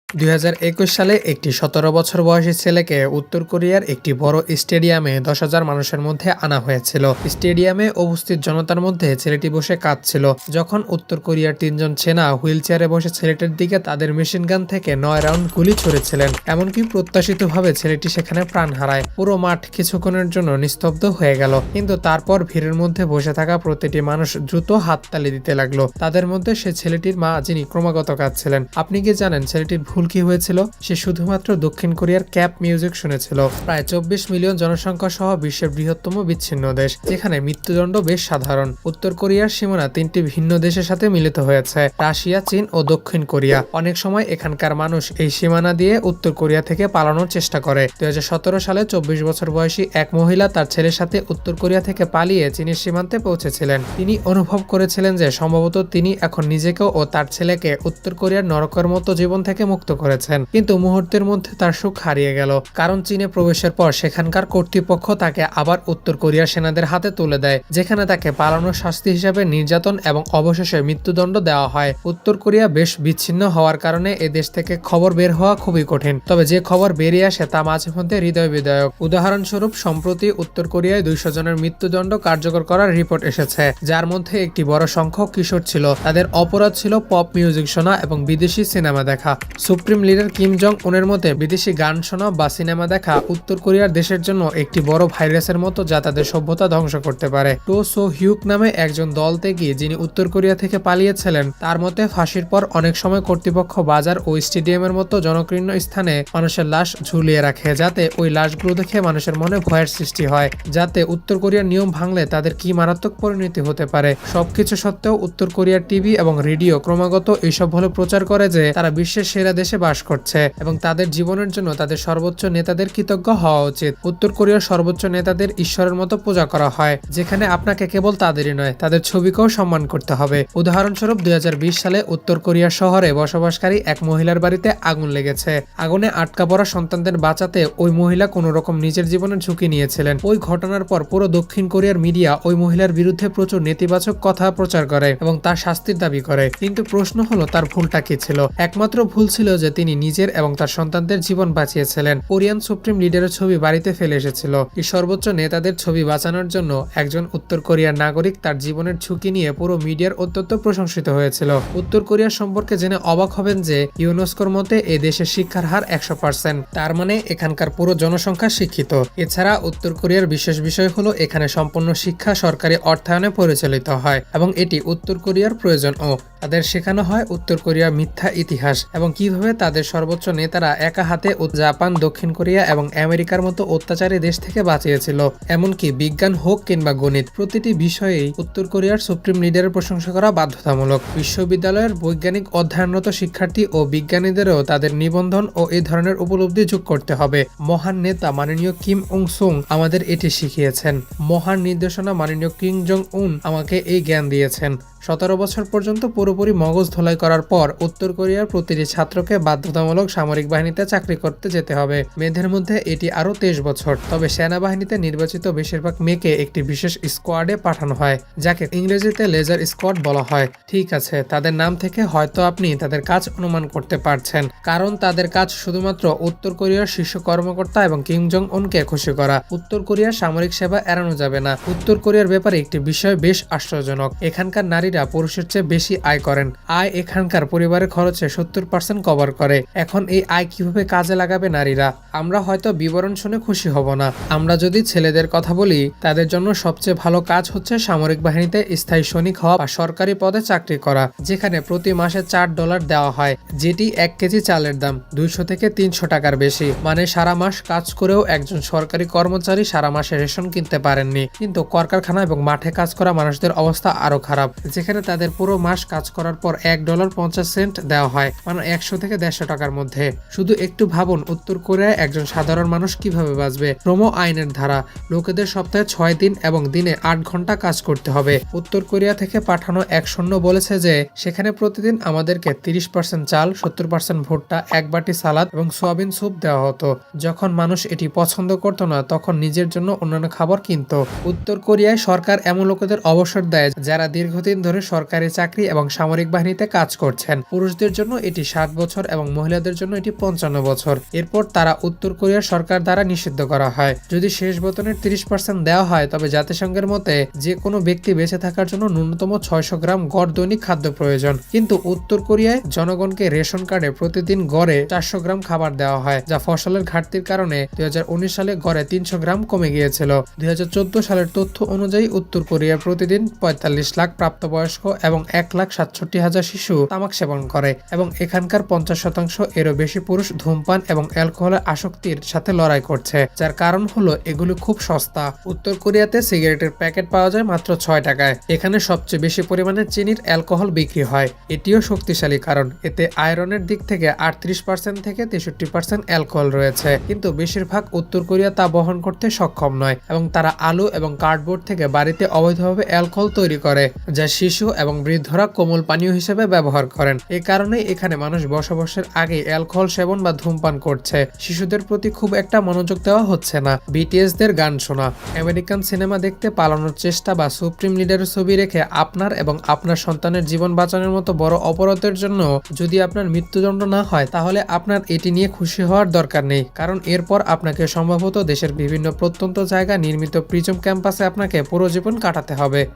2021 সালে একটি 17 বছর বয়সী ছেলেকে উত্তর কোরিয়ার একটি বড় স্টেডিয়ামে 10,000 মানুষের মধ্যে আনা হয়েছিল। স্টেডিয়ামে উপস্থিত জনতার মধ্যে ছেলেটি বসে কাঁদছিল যখন উত্তর কোরিয়ার 3 জন সেনা হুইল চেয়ারে বসে ছেলেটির দিকে তাদের মেশিনগান থেকে 9 রাউন্ড গুলি ছুড়েছিলেন। এমনকি প্রত্যাশিতভাবে ছেলেটি সেখানে প্রাণ হারায়। পুরো মাঠ কিছুক্ষণের জন্য নিস্তব্ধ হয়ে গেল, কিন্তু তারপর ভিড়ের মধ্যে বসে থাকা প্রতিটি মানুষ দ্রুত হাততালি দিতে লাগলো। তাদের মধ্যে সে ছেলেটির মা, যিনি ক্রমাগত কাঁদছিলেন। আপনি কি জানেন ছেলেটির ভুল কি হয়েছিল? সে শুধুমাত্র দক্ষিণ কোরিয়ার ক্যাপ মিউজিক শুনেছিল। প্রায় 24 মিলিয়ন জনসংখ্যা সহ বিশ্বের বৃহত্তম বিচ্ছিন্ন দেশ, যেখানে মৃত্যুদণ্ড বেশ সাধারণ। উত্তর কোরিয়ার সীমানা 3টি ভিন্ন দেশের সাথে মিলিত হয়েছে: রাশিয়া, চীন ও দক্ষিণ কোরিয়া। অনেক সময় এখানকার মানুষ এই সীমানা দিয়ে উত্তর কোরিয়া থেকে পালানোর চেষ্টা করে। 2017 সালে 24 বছর বয়সী এক মহিলা তার ছেলের সাথে উত্তর কোরিয়া থেকে পালিয়ে চীনের সীমান্তে পৌঁছেছিলেন। তিনি অনুভব করেছিলেন যে সম্ভবত তিনি এখন নিজেকেও ও তার ছেলেকে উত্তর কোরিয়ার নরকের মতো জীবন থেকে মুক্ত করেছেন। কিন্তু মুহূর্তের মধ্যে তার সুখ হারিয়ে গেল, কারণ চীনে প্রবেশের পর সেখানকার কর্তৃপক্ষ তাকে আবার উত্তর কোরিয়ার সেনাদের হাতে তুলে দেয়, যেখানে তাকে পালানোর শাস্তি হিসাবে নির্যাতন এবং অবশেষে মৃত্যুদণ্ড দেওয়া হয়। উত্তর কোরিয়া বেশ বিচ্ছিন্ন হওয়ার কারণে এ দেশ থেকে খবর বের হওয়া খুবই কঠিন, তবে যে খবর বেরিয়ে আসে তা মাঝে মধ্যে হৃদয় বিদায়ক। উদাহরণস্বরূপ, সম্প্রতি উত্তর কোরিয়ায় 200 জনের মৃত্যুদণ্ড কার্যকর করার রিপোর্ট এসেছে, যার মধ্যে একটি বড় সংখ্যক কিশোর ছিল। তাদের অপরাধ ছিল পপ মিউজিক শোনা এবং বিদেশি সিনেমা দেখা। সুপ্রিম লিডার কিম জং উনের মতে, বিদেশি গান শোনা বা সিনেমা দেখা উত্তর কোরিয়ার দেশের জন্য একটি বড় ভাইরাসের মতো, যা তাদের সভ্যতা ধ্বংস করতে পারে। টো সো হিউক নামে একজন দল ত্যাগী, যিনি উত্তর কোরিয়া থেকে পালিয়েছিলেন, তার মতে ফাঁসির পর অনেক সময় কর্তৃপক্ষ বাজার ও স্টেডিয়ামের মতো জনকীর্ণ স্থানে মানুষের লাশ ঝুলিয়ে রাখে, যাতে ওই লাশগুলো দেখে মানুষের মনে ভয়ের সৃষ্টি হয়, যাতে উত্তর কোরিয়ার নিয়ম ভাঙলে তাদের কি মারাত্মক পরিণতি হতে পারে। সবকিছু সত্ত্বেও উত্তর কোরিয়ার টিভি এবং রেডিও ক্রমাগত এইসব বলে প্রচার করে যে তারা বিশ্বের সেরা দেশে বাস করছে এবং তাদের জীবনের জন্য তাদের সর্বোচ্চ নেতাদের কৃতজ্ঞ হওয়া উচিত। উত্তর কোরিয়ার সর্বোচ্চ নেতাদের ঈশ্বরের মতো পূজা করা হয়, যেখানে আপনাকে কেবল তাদেরই নয়, তাদের ছবিকেও সম্মান করতে হবে। উদাহরণস্বরূপ, 2020 সালে উত্তর কোরিয়ার শহরে বসবাসকারী এক মহিলার বাড়িতে আগুন লেগেছে। আগুনে আটকা পড়া সন্তানদের বাঁচাতে ওই মহিলা কোনো রকম নিজের জীবনের ঝুঁকি নিয়েছিলেন। ওই ঘটনার পর পুরো দক্ষিণ কোরিয়ার মিডিয়া ওই মহিলার বিরুদ্ধে প্রচুর নেতিবাচক কথা প্রচার করে এবং তার শাস্তির দাবি করে। কিন্তু প্রশ্ন হলো, তার ভুলটা কি ছিল? একমাত্র ভুল ছিল যে তিনি নিজের এবং তার সন্তানদের জীবন বাঁচিয়েছিলেন। কোরিয়ান সুপ্রিম লিডারের ছবি বাড়িতে ফেলে এসেছিল। এই সর্বোচ্চ নেতাদের ছবি বাঁচানোর জন্য একজন উত্তর কোরিয়ার নাগরিক তার জীবনের ঝুঁকি নিয়ে পুরো মিডিয়ার অত্যন্ত প্রশংসিত হয়েছিল। উত্তর কোরিয়া সম্পর্কে জেনে অবাক হবেন যে ইউনেস্কোর মতে এ দেশের শিক্ষার হার 100%। তার মানে এখানকার পুরো জনসংখ্যা শিক্ষিত। এছাড়া উত্তর কোরিয়ার বিশেষ বিষয় হলো এখানে সম্পূর্ণ শিক্ষা সরকারি অর্থায়নে পরিচালিত হয় এবং এটি উত্তর কোরিয়ার প্রয়োজন ও তাদের শেখানো হয় উত্তর কোরিয়ার মিথ্যা ইতিহাস এবং কিভাবে তাদের সর্বোচ্চ নেতারা একা হাতে জাপান, দক্ষিণ কোরিয়া এবং আমেরিকার মতো অত্যাচারী দেশ থেকে বাঁচিয়েছিল। এমনকি বিজ্ঞান হোক কিংবা গণিত, প্রতিটি বিষয়েই উত্তর কোরিয়ার সুপ্রিম লিডারের প্রশংসা করা বাধ্যতামূলক। বিশ্ববিদ্যালয়ের বৈজ্ঞানিক অধ্যয়নরত শিক্ষার্থী ও বিজ্ঞানীদেরও তাদের নিবন্ধন ও এই ধরনের উপলব্ধি যোগ করতে হবে। মহান নেতা মাননীয় কিম উং সুং আমাদের এটি শিখিয়েছেন। মহান নির্দেশনা মাননীয় কিম জং উন আমাকে এই জ্ঞান দিয়েছেন। 17 বছর পর্যন্ত পুরোপুরি মগজ ধোলাই করার পর উত্তর কোরিয়ার প্রতিটি ছাত্রকে বাধ্যতামূলক সামরিক বাহিনীতে চাকরি করতে যেতে হবে। মেয়েদের মধ্যে এটি আরো 23 বছর। তবে সেনাবাহিনীতে নির্বাচিত বেশিরভাগ মেয়েকে একটি বিশেষ স্কোয়াডে পাঠানো হয়, যাকে ইংরেজিতে লেজার স্কোয়াড বলা হয়। ঠিক আছে, তাদের নাম থেকে হয়তো আপনি তাদের কাজ অনুমান করতে পারছেন, কারণ তাদের কাজ শুধুমাত্র উত্তর কোরিয়ার শীর্ষ কর্মকর্তা এবং কিম জং উনকে খুশি করা। উত্তর কোরিয়ার সামরিক সেবা এড়ানো যাবে না। উত্তর কোরিয়ার ব্যাপারে একটি বিষয় বেশ আশ্চর্যজনক। এখানকার নারীরা পুরুষের চেয়ে বেশি আয় করেন। আয় এখানকার পরিবারের খরচে 70% কভার করে। এখন এই আয় কিভাবে কাজে লাগাবে নারীরা? আমরা হয়তো বিবরণ শুনে খুশি হব না। আমরা যদি ছেলেদের কথা বলি, তাদের জন্য সবচেয়ে ভালো কাজ হচ্ছে সামরিক বাহিনীতে স্থায়ী সৈনিক হওয়া বা সরকারি পদে চাকরি করা, যেখানে প্রতি মাসে $4 দেওয়া হয়, যেটি 1 কেজি চালের দাম 200 থেকে 300 টাকার বেশি। মানে সারা মাস কাজ করেও একজন সরকারি কর্মচারী সারা মাসে রেশন কিনতে পারেননি। কিন্তু কলকারখানা এবং মাঠে কাজ করা মানুষদের অবস্থা আরো খারাপ, যেখানে তাদের পুরো মাস কাজ করার পর $1.50 দেওয়া হয়, মানে 100 থেকে 150 টাকার মধ্যে। শুধু একটু ভাবুন, উত্তর কোরিয়ায় একজন সাধারণ মানুষ কিভাবে বাঁচবে। শ্রম আইনের ধারা, লোকেদের সপ্তাহে 6 দিন এবং দিনে 8 ঘন্টা কাজ করতে হবে। উত্তর কোরিয়া থেকে পাঠানো এক সৈন্য বলেছে যে সেখানে প্রতিদিন আমাদেরকে 30% চাল, 70% ভুট্টা, 1 বাটি সালাদ এবং সয়াবিন স্যুপ দেওয়া হতো। যখন মানুষ এটি পছন্দ করতো না তখন নিজের জন্য অন্যান্য খাবার কিনত। উত্তর কোরিয়ায় সরকার এমন লোকেদের অবসর দেয় যারা দীর্ঘদিন ধরে সরকারি চাকরি এবং সামরিক বাহিনীতে কাজ করছেন। পুরুষদের জন্য এটি 7 বছর এবং মহিলাদের জন্য এটি 55 বছর। এরপর তারা উত্তর কোরিয়ার সরকার দ্বারা নিষিদ্ধ করা হয়। যদি শেষ বেতনের 30% দেওয়া হয় তবে জাতিসংঘের মতে যে কোনো ব্যক্তি বেঁচে থাকার জন্য ন্যূনতম 600 গ্রাম গড় দৈনিক খাদ্য প্রয়োজন। কিন্তু উত্তর কোরিয়ায় জনগণকে রেশন কার্ডে প্রতিদিন গড়ে 400 গ্রাম খাবার দেওয়া হয়, যা ফসলের ঘাটতির কারণে 2019 সালে গড়ে 300 গ্রাম কমে গিয়েছিল। 2014 সালের তথ্য অনুযায়ী উত্তর কোরিয়ায় প্রতিদিন 45 লাখ প্রাপ্তবয়স্ক এবং 1,67,000 শিশু তামাক সেবন করে এবং এখানকার 50% এরও বেশি পুরুষ ধূমপান এবং অ্যালকোহলের আসক্তির সাথে লড়াই করছে, যার কারণ হলো এগুলো খুব সস্তা। উত্তর কোরিয়াতে সিগারেটের প্যাকেট পাওয়া যায় মাত্র 6 টাকায়। এখানে সবচেয়ে বেশি পরিমাণে চিনির অ্যালকোহল বিক্রি হয়। এটিও শক্তিশালী কারণ এতে আয়রনের দিক থেকে 38% থেকে 63% অ্যালকোহল রয়েছে। কিন্তু বেশিরভাগ উত্তর কোরিয়া তা বহন করতে সক্ষম নয় এবং তারা আলু এবং কার্ডবোর্ড থেকে বাড়িতে অবৈধভাবে অ্যালকোহল তৈরি করে, যা শিশু এবং বৃদ্ধরা কোমল পানীয় হিসেবে ব্যবহার করেন। এ কারণেই এখানে মানুষ বসবাসের আগে অ্যালকোহল সেবন বা ধূমপান করছে। শিশুদের প্রতি খুব একটা মনোযোগ দেওয়া হচ্ছে না। বিটিএস দের গান শোনা, আমেরিকান সিনেমা দেখতে পালানোর চেষ্টা বা সুপ্রিম লিডারের ছবি রেখে আপনার এবং আপনার সন্তানের জীবন বাঁচানোর মতো বড় অপরাধের জন্য যদি আপনার মৃত্যুদণ্ড না হয় তাহলে আপনার এটি নিয়ে খুশি হওয়ার দরকার নেই, কারণ এরপর আপনাকে সম্ভবত দেশের বিভিন্ন প্রত্যন্ত জায়গা নির্মিত প্রিজম ক্যাম্পাসে আপনাকে পুরো জীবন কাটাতে হবে।